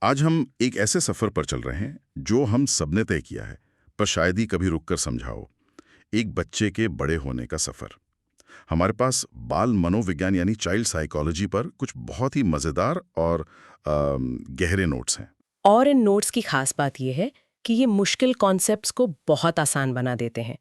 आज हम एक ऐसे सफर पर चल रहे हैं जो हम सबने तय किया है, पर शायद ही कभी रुककर समझाओ। एक बच्चे के बड़े होने का सफर। हमारे पास बाल मनोविज्ञान यानी चाइल्ड साइकोलॉजी पर कुछ बहुत ही मजेदार और गहरे नोट्स हैं। और इन नोट्स की खास बात यह है कि ये मुश्किल कॉन्सेप्ट्स को बहुत आसान बना देते हैं।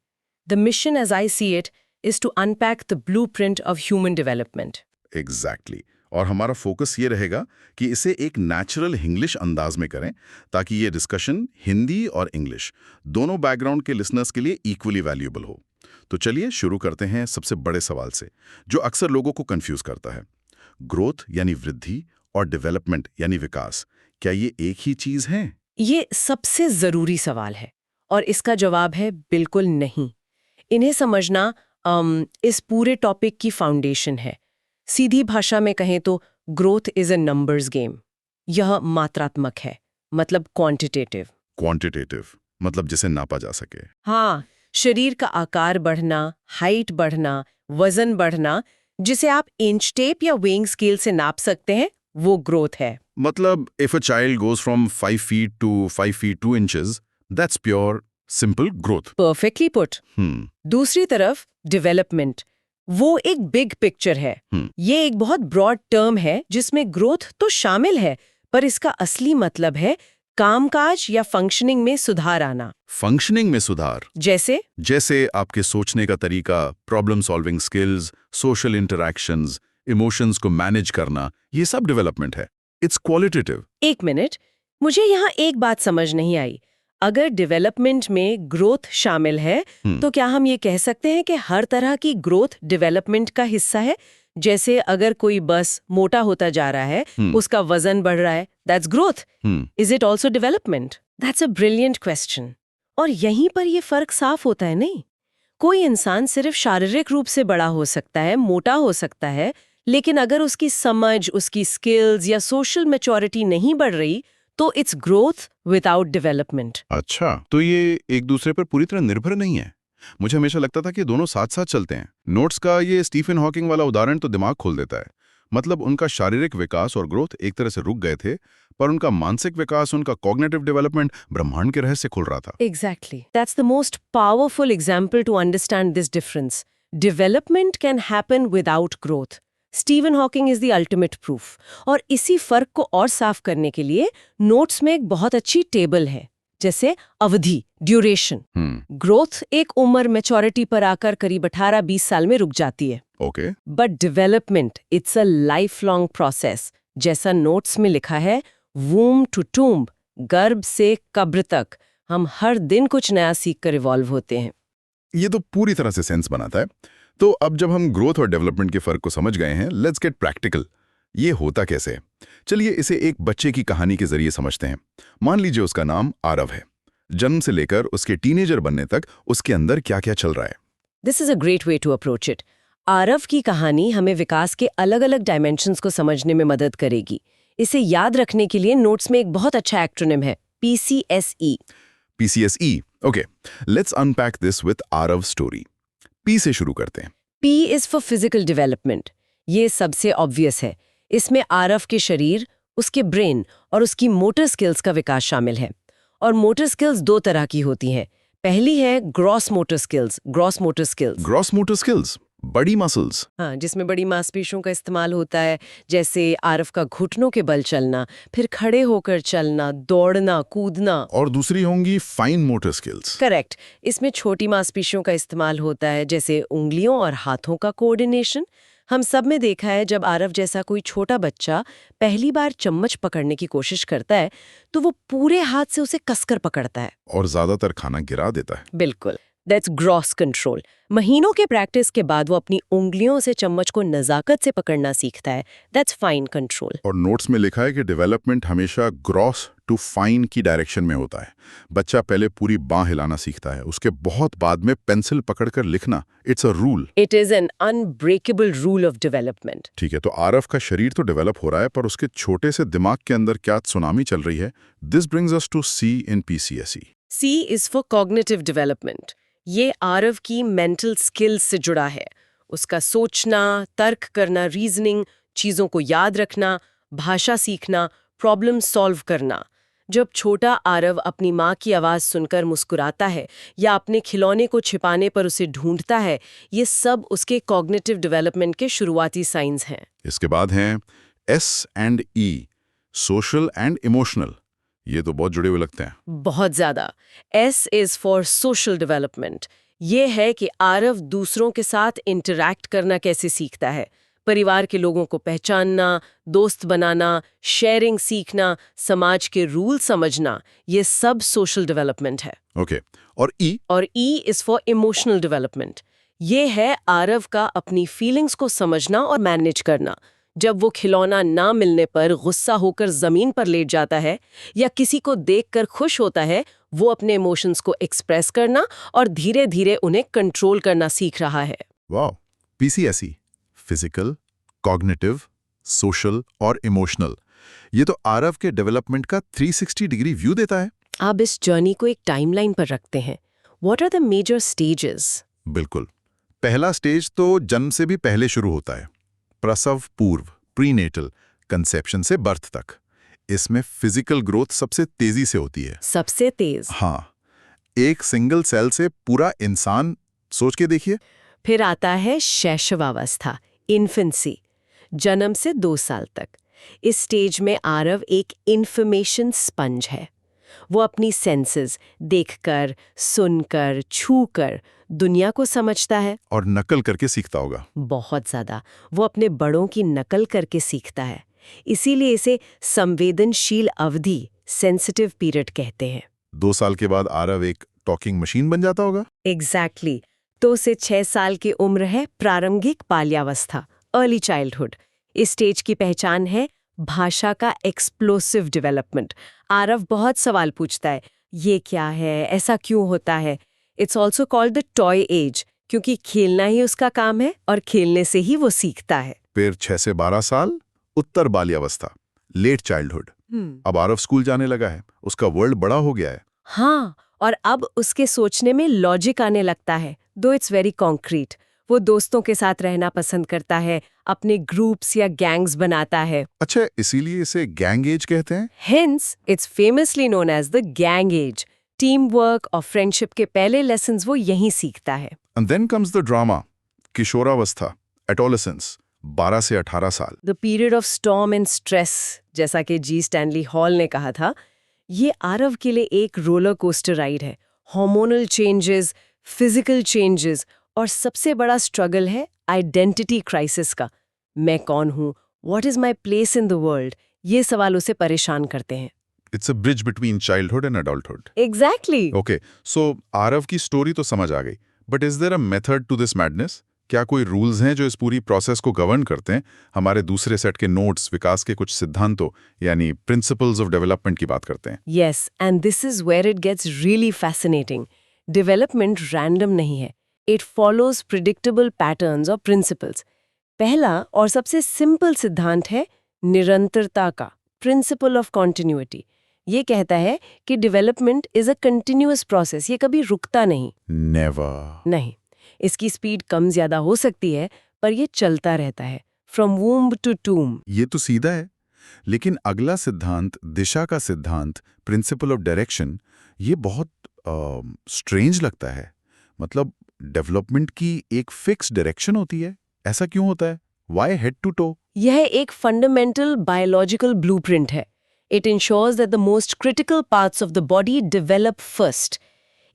The mission as I see it is to unpack the blueprint of human development. Exactly और हमारा फोकस ये रहेगा कि इसे एक नेचुरल इंग्लिश अंदाज में करें, ताकि ये डिस्कशन हिंदी और इंग्लिश दोनों बैकग्राउंड के लिसनर्स के लिए इक्वली वैल्यूएबल हो। तो चलिए शुरू करते हैं सबसे बड़े सवाल से, जो अक्सर लोगों को कंफ्यूज करता है। ग्रोथ यानी वृद्धि और डेवलपमेंट यानी विकास, क्या ये एक ही चीज है? ये सबसे जरूरी सवाल है और इसका जवाब है बिल्कुल नहीं। इन्हें समझना इस पूरे टॉपिक की फाउंडेशन है। सीधी भाषा में कहें तो growth is a numbers game. यह मात्रात्मक है, मतलब क्वांटिटेटिव। क्वांटिटेटिव मतलब जिसे नापा जा सके। हाँ, शरीर का आकार बढ़ना, हाइट बढ़ना, वजन बढ़ना, जिसे आप इंच टेप या वेइंग स्केल से नाप सकते हैं, वो ग्रोथ है। मतलब if a child goes from 5 feet to 5 feet 2 inches, that's pure simple growth. Perfectly put. दूसरी तरफ डेवलपमेंट, वो एक बिग पिक्चर है। ये एक बहुत ब्रॉड टर्म है जिसमें ग्रोथ तो शामिल है, पर इसका असली मतलब है कामकाज या फंक्शनिंग में सुधार आना। फंक्शनिंग में सुधार जैसे आपके सोचने का तरीका, problem solving skills, social interactions, emotions को मैनेज करना, ये सब डेवलपमेंट है। It's qualitative. एक मिनट, मुझे यहाँ एक बात समझ नहीं आई। अगर डेवलपमेंट में ग्रोथ शामिल है, तो क्या हम ये कह सकते हैं कि हर तरह की ग्रोथ डेवलपमेंट का हिस्सा है? जैसे अगर कोई बस मोटा होता जा रहा है, उसका वजन बढ़ रहा है, that's growth. Is it also development? That's a brilliant question. और यहीं पर ये फर्क साफ होता है, नहीं? कोई इंसान सिर्फ शारीरिक रूप से बड़ा हो सकता है, मोटा हो सकता है, लेकिन अगर उसकी समझ, उसकी स्किल्स या सोशल मैच्योरिटी नहीं बढ़ रही, तो इट्स ग्रोथ विदाउट डेवलपमेंट। अच्छा, तो ये एक दूसरे पर पूरी तरह निर्भर नहीं है। मुझे हमेशा लगता था कि दोनों साथ साथ चलते हैं। नोट्स का ये स्टीफन हॉकिंग वाला उदाहरण तो दिमाग खोल देता है। मतलब उनका शारीरिक विकास और ग्रोथ एक तरह से रुक गए थे, पर उनका मानसिक विकास, उनका कॉग्निटिव डेवलपमेंट ब्रह्मांड के रहस्य खोल रहा था। Exactly. That's the most powerful example to understand this difference. Development can happen without growth. Stephen Hawking is the ultimate proof. और इसी फर्क को और साफ करने के लिए नोट्स में एक बहुत अच्छी टेबल है, जैसे अवधि, ड्यूरेशन। ग्रोथ एक उम्र मैच्योरिटी पर आकर करीब 18-20 साल में रुक जाती है। Okay. But development it's a life long process. जैसा नोट्स में लिखा है, वूम टू टूम्ब, गर्भ से कब्र तक हम हर दिन कुछ नया सीख कर इवॉल्व होते हैं। ये तो पूरी तरह से सेंस बनाता है। तो अब जब हम ग्रोथ और डेवलपमेंट के फर्क को समझ गए हैं, लेट्स गेट प्रैक्टिकल। ये होता कैसे है? चलिए इसे एक बच्चे की कहानी के जरिए समझते हैं। मान लीजिए उसका नाम आरव है। जन्म से लेकर उसके टीनेजर बनने तक उसके अंदर क्या क्या चल रहा है। This is a great way to approach it. Aarav की कहानी हमें विकास के अलग अलग डायमेंशंस को समझने में मदद करेगी। इसे याद रखने के लिए नोट्स में एक बहुत अच्छा एक्रोनिम है, PCSE। PCSE, okay. Let's unpack this with Aarav story. P से शुरू करते हैं। P is for physical development. ये सबसे ऑब्वियस है। इसमें आरव के शरीर, उसके ब्रेन और उसकी मोटर स्किल्स का विकास शामिल है। और मोटर स्किल्स दो तरह की होती हैं। पहली है gross motor skills. Gross motor skills, बड़ी मसल्स। हाँ, जिसमें बड़ी मांसपेशियों का इस्तेमाल होता है, जैसे आरव का घुटनों के बल चलना, फिर खड़े होकर चलना, दौड़ना, कूदना। और दूसरी होंगी फाइन मोटर स्किल्स। करेक्ट। इसमें छोटी मांसपेशियों का इस्तेमाल होता है, जैसे उंगलियों और हाथों का कोऑर्डिनेशन। हम सब में देखा है, जब आरव जैसा कोई छोटा बच्चा पहली बार चम्मच पकड़ने की कोशिश करता है, तो वो पूरे हाथ से उसे कसकर पकड़ता है और ज्यादातर खाना गिरा देता है। बिल्कुल, दैट्स ग्रॉस कंट्रोल। महीनों के प्रैक्टिस के बाद वो अपनी उंगलियों से चम्मच को नजाकत से पकड़ना सीखता है, दैट्स फाइन कंट्रोल। और नोट्स में लिखा है कि डेवलपमेंट हमेशा ग्रॉस टू फाइन की डायरेक्शन में होता है। बच्चा पहले पूरी बांह हिलाना सीखता है, उसके बहुत बाद में पेंसिल पकड़कर लिखना। It's a rule. It is an unbreakable rule of development. ठीक है, तो आरव का शरीर तो डेवलप हो रहा है, पर उसके छोटे से दिमाग के अंदर क्या सुनामी चल रही है। This brings us to C in PCSE। C is for cognitive development. ये आरव की मेंटल स्किल्स से जुड़ा है। उसका सोचना, तर्क करना, रीजनिंग, चीजों को याद रखना, भाषा सीखना, प्रॉब्लम सॉल्व करना। जब छोटा आरव अपनी माँ की आवाज़ सुनकर मुस्कुराता है या अपने खिलौने को छिपाने पर उसे ढूंढता है, ये सब उसके कॉग्निटिव डेवलपमेंट के शुरुआती साइंस हैं। इसके बाद हैं S&E, सोशल एंड इमोशनल। ये तो बहुत जुड़े हुए लगते हैं। बहुत ज़्यादा। S is for social development. ये है कि आरव दूसरों के साथ इंटरैक्ट करना कैसे सीखता है, परिवार के लोगों को पहचानना, दोस्त बनाना, शेयरिंग सीखना, समाज के रूल समझना, ये सब सोशल डेवलपमेंट है। ओके। और E? और E is for emotional development. ये है आरव का अपनी फीलिंग्स को समझना और मैनेज करना। जब वो खिलौना ना मिलने पर गुस्सा होकर जमीन पर लेट जाता है या किसी को देखकर खुश होता है, वो अपने इमोशंस को एक्सप्रेस करना और धीरे धीरे उन्हें कंट्रोल करना सीख रहा है। वाह। PCSE, फिजिकल, कॉग्निटिव, सोशल और इमोशनल। ये तो आरव के डेवलपमेंट का 360 डिग्री व्यू देता है। आप इस जर्नी को एक टाइमलाइन पर रखते हैं। What are the major stages? बिल्कुल। पहला स्टेज तो जन्म से भी पहले शुरू होता है, प्रसव पूर्व, प्रीनेटल, कंसेप्शन से बर्थ तक। इसमें फिजिकल ग्रोथ सबसे तेजी से होती है। सबसे तेज? हाँ, एक सिंगल सेल से पूरा इंसान, सोच के देखिए। फिर आता है शैशवावस्था, इन्फेंसी, जन्म से 2 साल तक। इस स्टेज में आरव एक इंफॉर्मेशन स्पंज है। वो अपनी सेंसेस देखकर, सुनकर, छूकर दुनिया को समझता है और नकल करके सीखता होगा। बहुत ज्यादा। वो अपने बड़ों की नकल करके सीखता है। इसीलिए इसे संवेदनशील अवधि, सेंसिटिव पीरियड कहते हैं। 2 साल के बाद आरव एक टॉकिंग मशीन बन जाता होगा। एग्जैक्टली। 2 से 6 साल की उम्र है प्रारंभिक बाल्यावस्था, अर्ली चाइल्डहुड। इस स्टेज की पहचान है भाषा का एक्सप्लोसिव डेवलपमेंट। आरव बहुत सवाल पूछता है, ये क्या है, ऐसा क्यों होता है। It's also called the toy age, क्योंकि खेलना ही उसका काम है और खेलने से ही वो सीखता है। फिर 6 से 12 साल, उत्तर बाल्यावस्था, लेट चाइल्डहुड। अब आरव स्कूल जाने लगा है, उसका वर्ल्ड बड़ा हो गया है। हाँ, और अब उसके सोचने में लॉजिक आने लगता है, दो इट्स वेरी कॉन्क्रीट। वो दोस्तों के साथ रहना पसंद करता है, अपने ग्रुप्स या गैंग्स बनाता है। अच्छा, इसीलिए इसे गैंग एज कहते हैं। Hence, it's famously known as the gang age. Team work और फ्रेंडशिप के पहले लेसन्स वो यहीं सीखता है। And then comes the drama, किशोरावस्था, adolescence, 12 से 18 साल। The period of storm and stress, जैसा कि जी स्टैनली हॉल ने कहा था, ये आरव के लिए एक रोलर कोस्टर राइड है। हार्मोनल चेंजेस, फिजिकल चेंजेस और सबसे बड़ा स्ट्रगल है आइडेंटिटी क्राइसिस का। मैं कौन हूँ? What is my place in the world? ये सवाल उसे परेशान करते हैं। It's a bridge between childhood and adulthood. Exactly. Okay, so Aarav की स्टोरी तो समझ आ गई, but is there a method to this madness? क्या कोई रूल्स हैं जो इस पूरी प्रोसेस को गवर्न करते हैं? हमारे दूसरे सेट के नोट्स, विकास के कुछ सिद्धांतों यानी प्रिंसिपल्स ऑफ डेवलपमेंट की बात करते हैं। Yes, and this is where it gets really fascinating. Development random नहीं है. It follows predictable patterns or principles. पहला और सबसे सिंपल सिद्धांत है निरंतरता का, प्रिंसिपल ऑफ कॉन्टिन्यूटी। ये कहता है कि development is a continuous process, ये कभी रुकता नहीं। नेवर। नहीं, इसकी स्पीड कम ज्यादा हो सकती है, पर ये चलता रहता है, फ्रॉम वूम्ब टू टूम। ये तो सीधा है, लेकिन अगला सिद्धांत, दिशा का सिद्धांत, प्रिंसिपल ऑफ डायरेक्शन, ये बहुत स्ट्रेंज लगता है। मतलब डेवलपमेंट की एक फिक्स डायरेक्शन होती है, ऐसा क्यों होता है? Why head to toe? यह एक फंडामेंटल बायोलॉजिकल ब्लूप्रिंट है। It ensures that the most critical parts of the body develop first.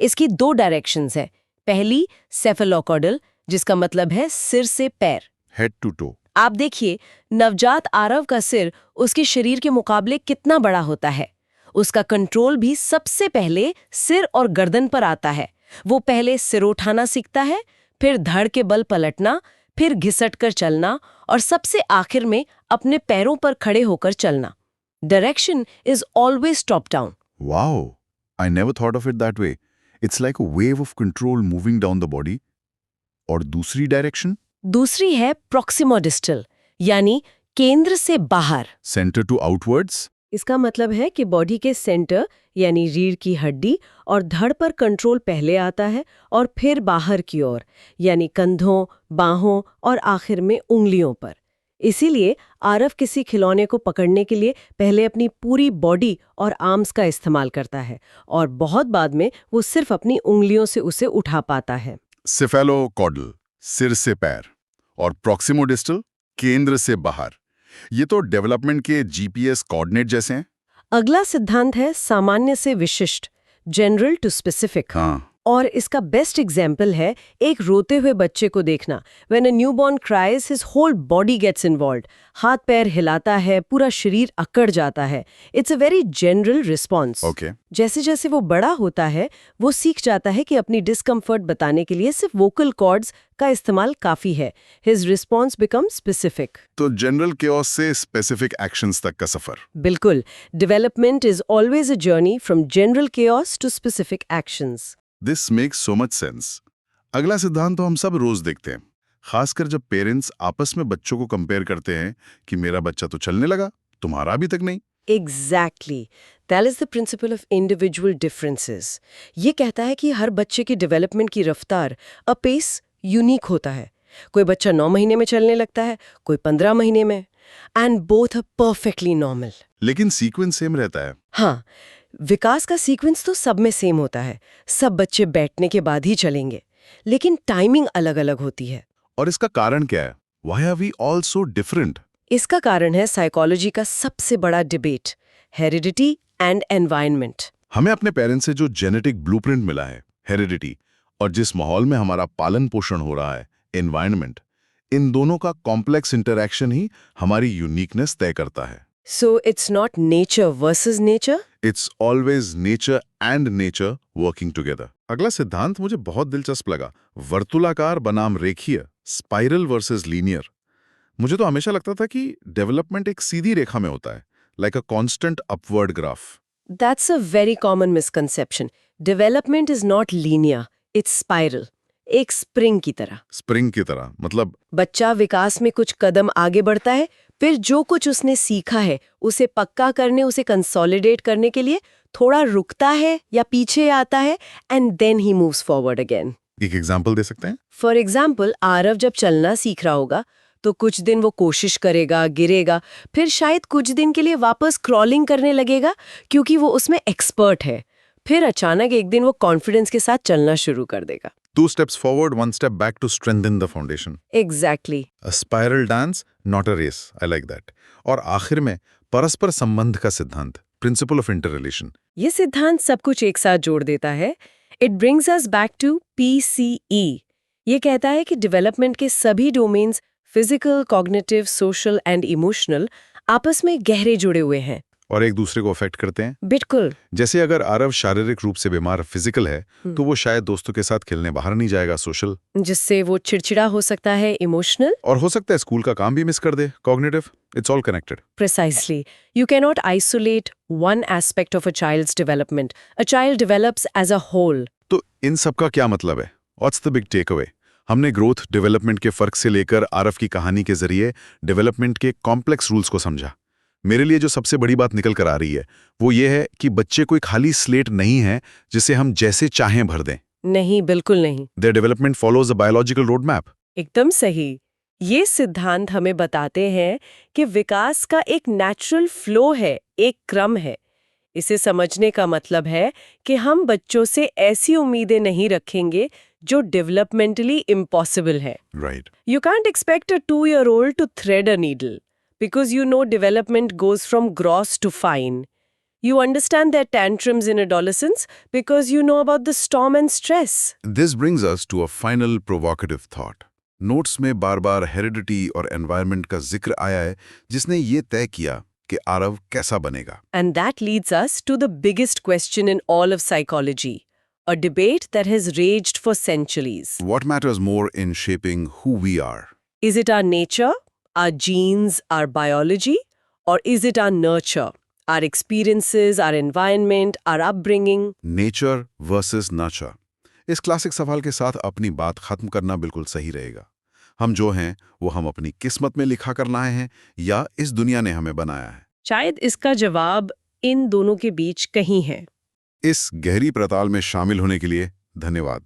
इसकी 2 डायरेक्शंस हैं। पहली सेफेलोकॉर्डल, जिसका मतलब है सिर से पैर, हेड टू टो। आप देखिए नवजात आरव का सिर उसके शरीर के मुकाबले कितना बड़ा होता है। उसका कंट्रोल भी सबसे पहले सिर और गर्दन पर आता है। वो पहले सिर उठाना सीखता है, फिर धड़ के बल पलटना, फिर घिसट कर चलना और सबसे आखिर में अपने पैरों पर खड़े होकर चलना। Direction is always top down. Wow, I never thought of it that way. It's like a wave of control moving down the body. और दूसरी डायरेक्शन? दूसरी है प्रॉक्सिमोडिस्टल, यानी केंद्र से बाहर। Center to outwards? इसका मतलब है कि बॉडी के सेंटर यानी रीढ़ की हड्डी और धड़ पर कंट्रोल पहले आता है और फिर बाहर की ओर यानी कंधों, बाहों और आखिर में उंगलियों पर। इसीलिए आरव किसी खिलौने को पकड़ने के लिए पहले अपनी पूरी बॉडी और आर्म्स का इस्तेमाल करता है और बहुत बाद में वो सिर्फ अपनी उंगलियों से उसे उठा पाता है। सिफेलोकॉडल, सिर से पैर, और प्रॉक्सिमोडिस्टल, केंद्र से बाहर। ये तो डेवलपमेंट के जीपीएस कोऑर्डिनेट जैसे हैं। अगला सिद्धांत है सामान्य से विशिष्ट, जनरल टू स्पेसिफिक। हाँ, और इसका बेस्ट एग्जाम्पल है एक रोते हुए बच्चे को देखना। When a newborn cries, his whole body gets involved. हाथ पैर हिलाता है, पूरा शरीर अकड़ जाता है। It's a very general response. Okay. जैसे जैसे वो बड़ा होता है, वो सीख जाता है कि अपनी डिस्कम्फर्ट बताने के लिए सिर्फ वोकल कॉर्ड्स का इस्तेमाल काफी है। His response becomes specific. तो जनरल केओस से स्पेसिफिक एक्शंस तक का सफर। बिल्कुल। Development is always a journey from general chaos to specific actions. This makes so much sense. अगला सिद्धांत तो हम सब रोज देखते हैं, खासकर जब पेरेंट्स आपस में बच्चों को कंपेयर करते हैं कि मेरा बच्चा तो चलने लगा, तुम्हारा अभी तक नहीं। Exactly. That is the principle of individual differences. ये कहता है कि हर बच्चे की डेवलपमेंट की रफ्तार, अ पेस, यूनिक होता है। कोई बच्चा 9 महीने में चलने लगता है, कोई 15 महीने में। And both are perfectly normal. लेकिन सीक्वेंस सेम रहता है। हाँ, विकास का सीक्वेंस तो सब में सेम होता है। सब बच्चे बैठने के बाद ही चलेंगे, लेकिन टाइमिंग अलग-अलग होती है। और इसका कारण क्या है? Why are we all so different? इसका कारण है साइकोलॉजी का सबसे बड़ा डिबेट, हेरिडिटी एंड एनवायरनमेंट। हमें अपने पेरेंट्स से जो जेनेटिक ब्लूप्रिंट मिला है, हेरिडिटी, और जिस माहौल में हमारा पालन पोषण हो रहा है, एनवायरनमेंट, इन दोनों का कॉम्प्लेक्स इंटरैक्शन ही हमारी यूनिकनेस तय करता है। So it's not nature versus nature? It's always nature and nature working together. अगला सिद्धांत मुझे बहुत दिलचस्प लगा, वर्तुलाकार बनाम रेखीय, स्पाइरल वर्सेस लीनियर। मुझे तो हमेशा लगता था कि डेवलपमेंट एक सीधी रेखा में होता है, like a constant upward graph. That's a very common misconception. Development is not linear, it's spiral. एक स्प्रिंग की तरह। स्प्रिंग की तरह, मतलब बच्चा विकास में कुछ कदम आगे बढ़ता है, फिर जो कुछ उसने सीखा है उसे पक्का करने, उसे कंसोलिडेट करने के लिए थोड़ा रुकता है या पीछे आता है, and then he moves forward again. एक एग्जांपल दे सकते हैं? फॉर एग्जाम्पल, आरव जब चलना सीख रहा होगा तो कुछ दिन वो कोशिश करेगा, गिरेगा, फिर शायद कुछ दिन के लिए वापस क्रॉलिंग करने लगेगा क्योंकि वो उसमें एक्सपर्ट है। फिर अचानक एक दिन वो कॉन्फिडेंस के साथ चलना शुरू कर देगा। 2 steps forward, 1 step back to strengthen the foundation. Exactly. A spiral dance, not a race. I like that. और आखिर में परस्पर संबंध का सिद्धांत, principle of interrelation. ये सिद्धांत सब कुछ एक साथ जोड़ देता है। It brings us back to PCE. ये कहता है कि डेवलपमेंट के सभी domains, physical, cognitive, social and emotional, आपस में गहरे जुड़े हुए हैं और एक दूसरे को अफेक्ट करते हैं। बिल्कुल। जैसे अगर आरव शारीरिक रूप से बीमार फिजिकल है, तो वो शायद दोस्तों के साथ खेलने बाहर नहीं जाएगा, सोशल, जिससे वो चिड़चिड़ा हो सकता है, इमोशनल, और हो सकता है स्कूल का काम भी मिस कर दे, cognitive. It's all connected. Precisely. You cannot isolate one aspect of a child's development. A child develops as a whole. तो इन सब का क्या मतलब है? What's the big takeaway? हमने ग्रोथ डेवलपमेंट के फर्क से लेकर आरव की कहानी के जरिए डेवलपमेंट के कॉम्प्लेक्स रूल्स को समझा। मेरे लिए जो सबसे बड़ी बात निकल कर आ रही है वो ये है कि बच्चे कोई खाली स्लेट नहीं है जिसे हम जैसे चाहें भर दें। नहीं, बिल्कुल नहीं। Their development follows a biological roadmap. एकदम सही। ये सिद्धांत हमें बताते हैं कि विकास का एक नेचुरल फ्लो है, एक क्रम है। इसे समझने का मतलब है कि हम बच्चों से ऐसी उम्मीदें नहीं रखेंगे जो डेवलपमेंटली इम्पॉसिबल है। Right. You can't expect a 2-year-old to thread a needle because you know development goes from gross to fine. You understand their tantrums in adolescence because you know about the storm and stress. This brings us to a final provocative thought. Notes में बार-बार heredity और environment का जिक्र आया है जिसने ये तय किया कि आरव कैसा बनेगा। And that leads us to the biggest question in all of psychology, a debate that has raged for centuries. What matters more in shaping who we are? Is it our nature, our genes, our biology, or is it our nurture, our experiences, our environment, our upbringing? Nature versus nurture. इस classic सवाल के साथ अपनी बात खत्म करना बिल्कुल सही रहेगा। हम जो हैं वो हम अपनी किस्मत में लिखा कर लाए हैं या इस दुनिया ने हमें बनाया है? शायद इसका जवाब इन दोनों के बीच कहीं है। इस गहरी प्रताल में शामिल होने के लिए धन्यवाद।